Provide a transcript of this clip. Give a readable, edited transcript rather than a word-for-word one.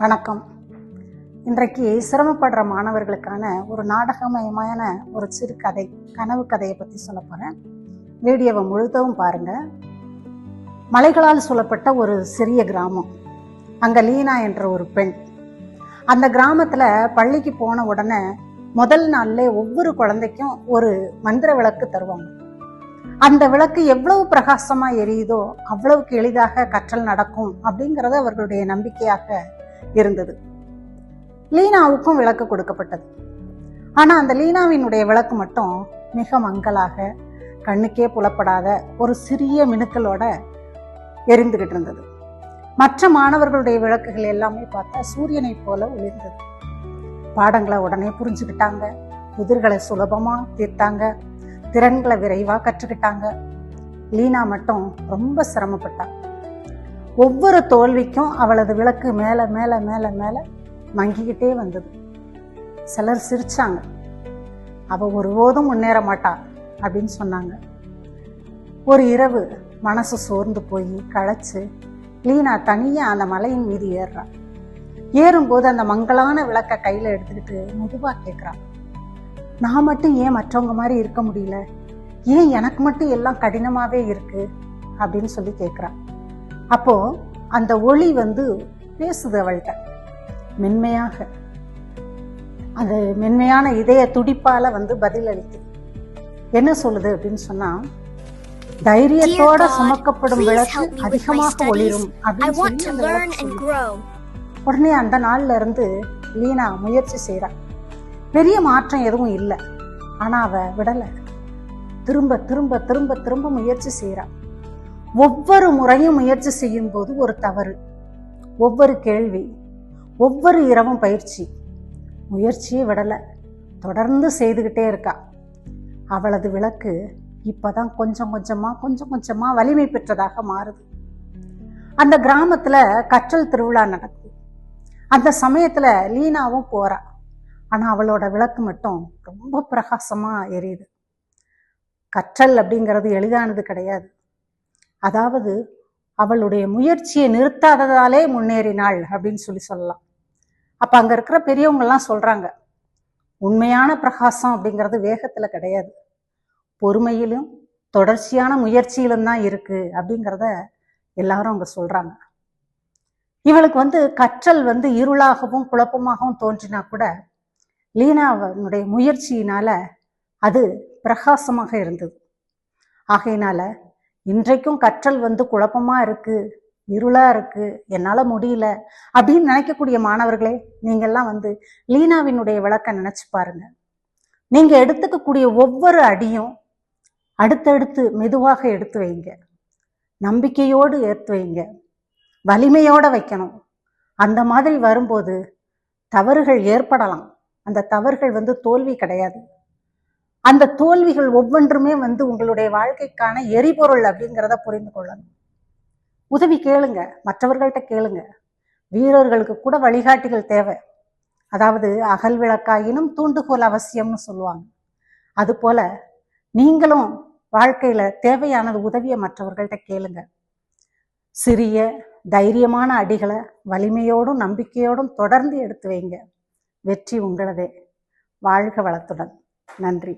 வணக்கம். இன்றைக்கு சிரமப்படுற மாணவர்களுக்கான ஒரு நாடகமயமான ஒரு சிறு கதை, கனவு கதையை பற்றி சொல்ல போகிறேன். வீடியோவை முழுதும் பாருங்க. மலைகளால் சூழப்பட்ட ஒரு சிறிய கிராமம். அங்கே லீனா என்ற ஒரு பெண். அந்த கிராமத்தில் பள்ளிக்கு போன உடனே முதல் நாள்லே ஒவ்வொரு குழந்தைக்கும் ஒரு மந்திர விளக்கு தருவாங்க. அந்த விளக்கு எவ்வளவு பிரகாசமா எரியுதோ அவ்வளவுக்கு எளிதாக கற்றல் நடக்கும் அப்படிங்கிறது அவர்களுடைய நம்பிக்கையாக இருந்தது. லீனாவுக்கும் விளக்கு கொடுக்கப்பட்டது. ஆனா அந்த லீனாவினுடைய விளக்கு மட்டும் மிக மங்கலாக, கண்ணுக்கே புலப்படாத ஒரு சிறிய மினுக்களோட எரிந்துகிட்டு இருந்தது. மற்ற மாணவர்களுடைய விளக்குகள் எல்லாமே பார்த்தா சூரியனை போல ஒளிர்ந்தது. பாடங்களை உடனே புரிஞ்சுக்கிட்டாங்க, புதிர்களை சுலபமா தீர்த்தாங்க, திறன்களை விரைவா கற்றுக்கிட்டாங்க. லீனா மட்டும் ரொம்ப சிரமப்பட்டாள். ஒவ்வொரு தோல்விக்கும் அவளது விளக்கு மேல மேல மேல மேல மங்கிக்கிட்டே வந்தது. சிலர் சிரிச்சாங்க. அவ ஒருபோதும் முன்னேற மாட்டா அப்படின்னு சொன்னாங்க. ஒரு இரவு மனசு சோர்ந்து போய் களைச்சு லீனா தனியா அந்த மலையின் மீது ஏறுறா. ஏறும்போது அந்த மங்கலான விளக்க கையில எடுத்துக்கிட்டு மெதுவா கேட்கிறான், நான் மட்டும் ஏன் மற்றவங்க மாதிரி இருக்க முடியல, ஏன் எனக்கு மட்டும் எல்லாம் கடினமாவே இருக்கு அப்படின்னு சொல்லி கேட்கிறான். அப்போ அந்த ஒளி பேசுது அவள்கிட்ட மென்மையாக. அந்த மென்மையான இதய துடிப்பால பதில் அளிக்குது. என்ன சொல்லுது அப்படின்னு சொன்னா, தைரியத்தோட சுமக்கப்படும் விளக்கு அதிகமாக ஒளிரும் அப்படின்னு சொல்லி உடனே அந்த நாள்ல இருந்து லீனா முயற்சி செய்யறா. பெரிய மாற்றம் எதுவும் இல்லை. ஆனா அவ விடல. திரும்ப திரும்ப திரும்ப திரும்ப முயற்சி செய்யறா. ஒவ்வொரு முறையும் முயற்சி செய்யும் போது ஒரு தவறு, ஒவ்வொரு கேள்வி, ஒவ்வொரு இரவும் பயிற்சி. முயற்சியே விடல, தொடர்ந்து செய்துகிட்டே இருக்கா. அவளது விளக்கு இப்பதான் கொஞ்சம் கொஞ்சமா வலிமை பெற்றதாக மாறுது. அந்த கிராமத்துல கற்றல் திருவிழா நடக்குது. அந்த சமயத்துல லீனாவும் போறா. ஆனா அவளோட விளக்கு மட்டும் ரொம்ப பிரகாசமா எரியுது. கற்றல் அப்படிங்கிறது எளிதானது கிடையாது. அதாவது அவளுடைய முயற்சியை நிறுத்தாததாலே முன்னேறினாள் அப்படின்னு சொல்லலாம். அப்ப அங்க இருக்கிற பெரியவங்க எல்லாம் சொல்றாங்க, உண்மையான பிரகாசம் அப்படிங்கிறது வேகத்துல கிடையாது, பொறுமையிலும் தொடர்ச்சியான முயற்சியிலும் தான் இருக்கு அப்படிங்கிறத எல்லாரும் அவங்க சொல்றாங்க. இவளுக்கு கற்றல் இருளாகவும் குழப்பமாகவும் தோன்றினா கூட லீனாவுடைய முயற்சியினால அது பிரகாசமாக இருந்தது. ஆகையினால இன்றைக்கும் கற்றல் குழப்பமா இருக்கு, இருளா இருக்கு, என்னால முடியல அப்படின்னு நினைக்கக்கூடிய மாணவர்களே, நீங்கெல்லாம் லீனாவினுடைய விளக்க நினைச்சு பாருங்க. நீங்க எடுத்துக்கக்கூடிய ஒவ்வொரு அடியும் அடுத்தடுத்து மெதுவாக எடுத்து வைங்க, நம்பிக்கையோடு எடுத்து வைங்க, வலிமையோட வைக்கணும். அந்த மாதிரி வரும்போது தவறுகள் ஏற்படலாம். அந்த தவறுகள் தோல்வி கிடையாது. அந்த தோல்விகள் ஒவ்வொன்றுமே உங்களுடைய வாழ்க்கைக்கான எரிபொருள் அப்படிங்கிறத புரிந்து கொள்ளணும். உதவி கேளுங்க, மற்றவர்கள்ட்ட கேளுங்க. வீரர்களுக்கு கூட வழிகாட்டிகள் தேவை. அதாவது அகல் விளக்காயினும் தூண்டுகோல் அவசியம்னு சொல்லுவாங்க. அது போல நீங்களும் வாழ்க்கையில தேவையானது உதவியை மற்றவர்கள்ட்ட கேளுங்க. சிறிய தைரியமான அடிகளை வலிமையோடும் நம்பிக்கையோடும் தொடர்ந்து எடுத்து வைங்க. வெற்றி உங்களதே. வாழ்க வளத்துடன். நன்றி.